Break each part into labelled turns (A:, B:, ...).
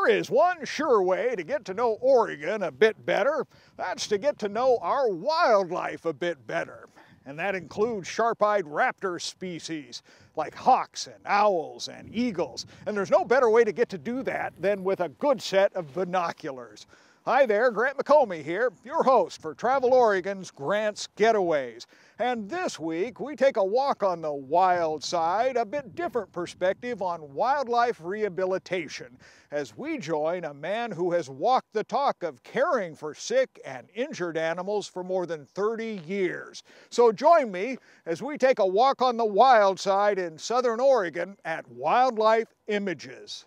A: There is one sure way to get to know Oregon a bit better. That's to get to know our wildlife a bit better. And that includes sharp-eyed raptor species like hawks and owls and eagles. And there's no better way to get to do that than with a good set of binoculars. Hi there, Grant McComey here, your host for Travel Oregon's Grant's Getaways. And this week we take a walk on the wild side, a bit different perspective on wildlife rehabilitation, as we join a man who has walked the talk of caring for sick and injured animals for more than 30 years. So join me as we take a walk on the wild side in Southern Oregon at Wildlife Images.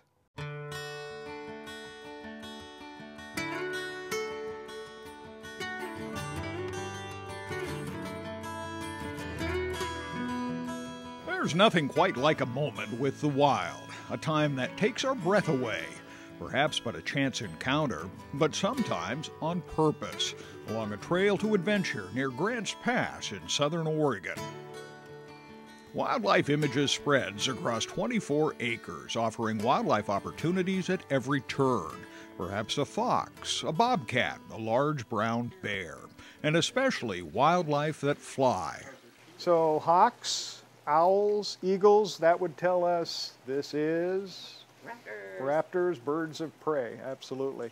A: There's nothing quite like a moment with the wild, a time that takes our breath away, perhaps but a chance encounter, but sometimes on purpose, along a trail to adventure near Grants Pass in Southern Oregon. Wildlife Images spreads across 24 acres, offering wildlife opportunities at every turn. Perhaps a fox, a bobcat, a large brown bear, and especially wildlife that fly. So hawks, owls, eagles, that would tell us this is?
B: Raptors.
A: Raptors, birds of prey, absolutely.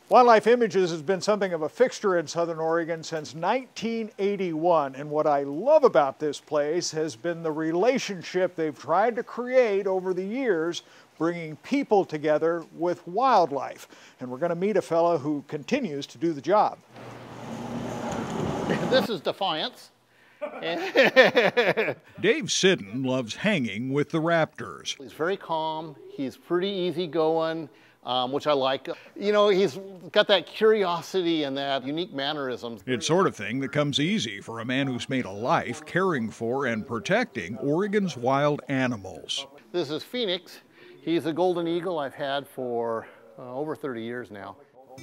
A: Wildlife Images has been something of a fixture in Southern Oregon since 1981, and what I love about this place has been the relationship they've tried to create over the years, bringing people together with wildlife. And we're going to meet a fellow who continues to do the job.
C: This is Defiance.
A: Dave Siddon loves hanging with the raptors.
C: He's very calm, he's pretty easygoing, which I like. You know, he's got that curiosity and that unique mannerisms.
A: It's sort of thing that comes easy for a man who's made a life caring for and protecting Oregon's wild animals.
C: This is Phoenix. He's a golden eagle I've had for over 30 years now.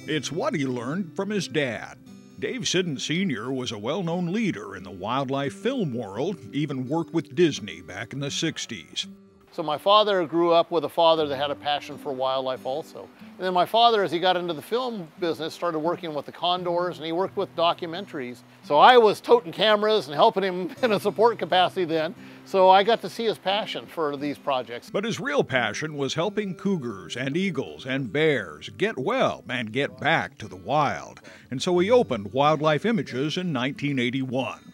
A: It's what he learned from his dad. Dave Siddon Sr. was a well-known leader in the wildlife film world, even worked with Disney back in the 60s.
C: So my father grew up with a father that had a passion for wildlife also. And then my father, as he got into the film business, started working with the condors, and he worked with documentaries. So I was toting cameras and helping him in a support capacity then. So I got to see his passion for these projects.
A: But his real passion was helping cougars and eagles and bears get well and get back to the wild. And so he opened Wildlife Images in 1981.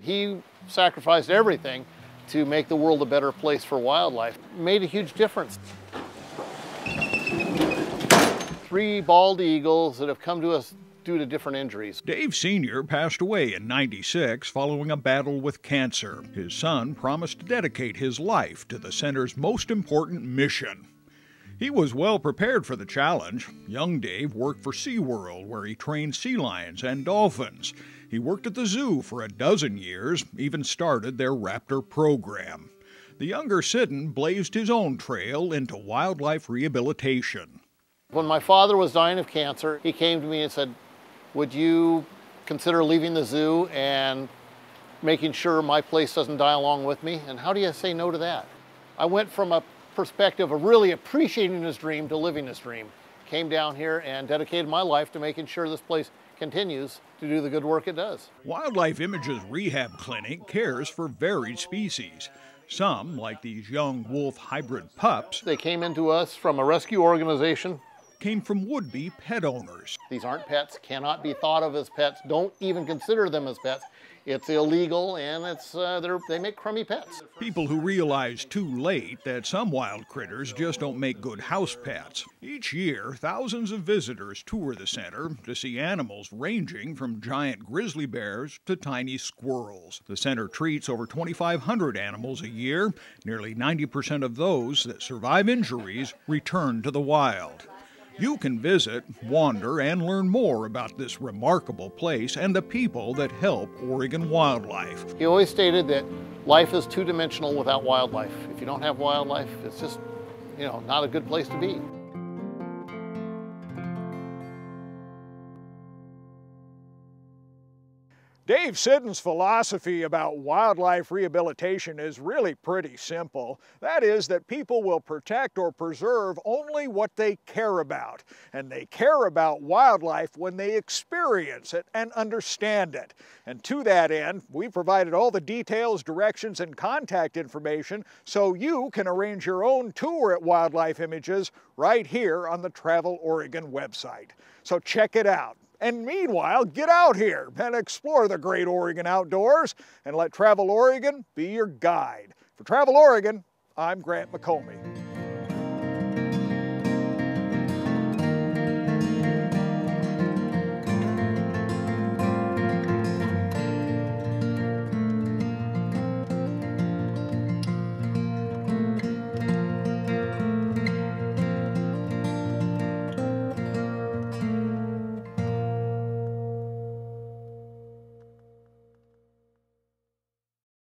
A: He
C: sacrificed everything to make the world a better place for wildlife. Made a huge difference. 3 bald eagles that have come to us due to different injuries.
A: Dave Sr. passed away in '96 following a battle with cancer. His son promised to dedicate his life to the center's most important mission. He was well prepared for the challenge. Young Dave worked for SeaWorld, where he trained sea lions and dolphins. He worked at the zoo for a dozen years, even started their raptor program. The younger Siddon blazed his own trail into wildlife rehabilitation.
C: When my father was dying of cancer, he came to me and said, "Would you consider leaving the zoo and making sure my place doesn't die along with me?" And how do you say no to that? I went from a perspective of really appreciating his dream to living his dream. Came down here and dedicated my life to making sure this place continues to do the good work it does.
A: Wildlife Images Rehab Clinic cares for varied species. Some, like these young wolf hybrid pups,
C: they came into us from a rescue organization.
A: Came from would-be pet owners.
C: These aren't pets, cannot be thought of as pets, don't even consider them as pets. It's illegal, and they make crummy pets.
A: People who realize too late that some wild critters just don't make good house pets. Each year, thousands of visitors tour the center to see animals ranging from giant grizzly bears to tiny squirrels. The center treats over 2,500 animals a year. Nearly 90% of those that survive injuries return to the wild. You can visit, wander, and learn more about this remarkable place and the people that help Oregon wildlife.
C: He always stated that life is two-dimensional without wildlife. If you don't have wildlife, it's just, not a good place to be.
A: Dave Siddon's philosophy about wildlife rehabilitation is really pretty simple. That is that people will protect or preserve only what they care about. And they care about wildlife when they experience it and understand it. And to that end, we provided all the details, directions, and contact information so you can arrange your own tour at Wildlife Images right here on the Travel Oregon website. So check it out. And meanwhile, get out here and explore the great Oregon outdoors and let Travel Oregon be your guide. For Travel Oregon, I'm Grant McComie.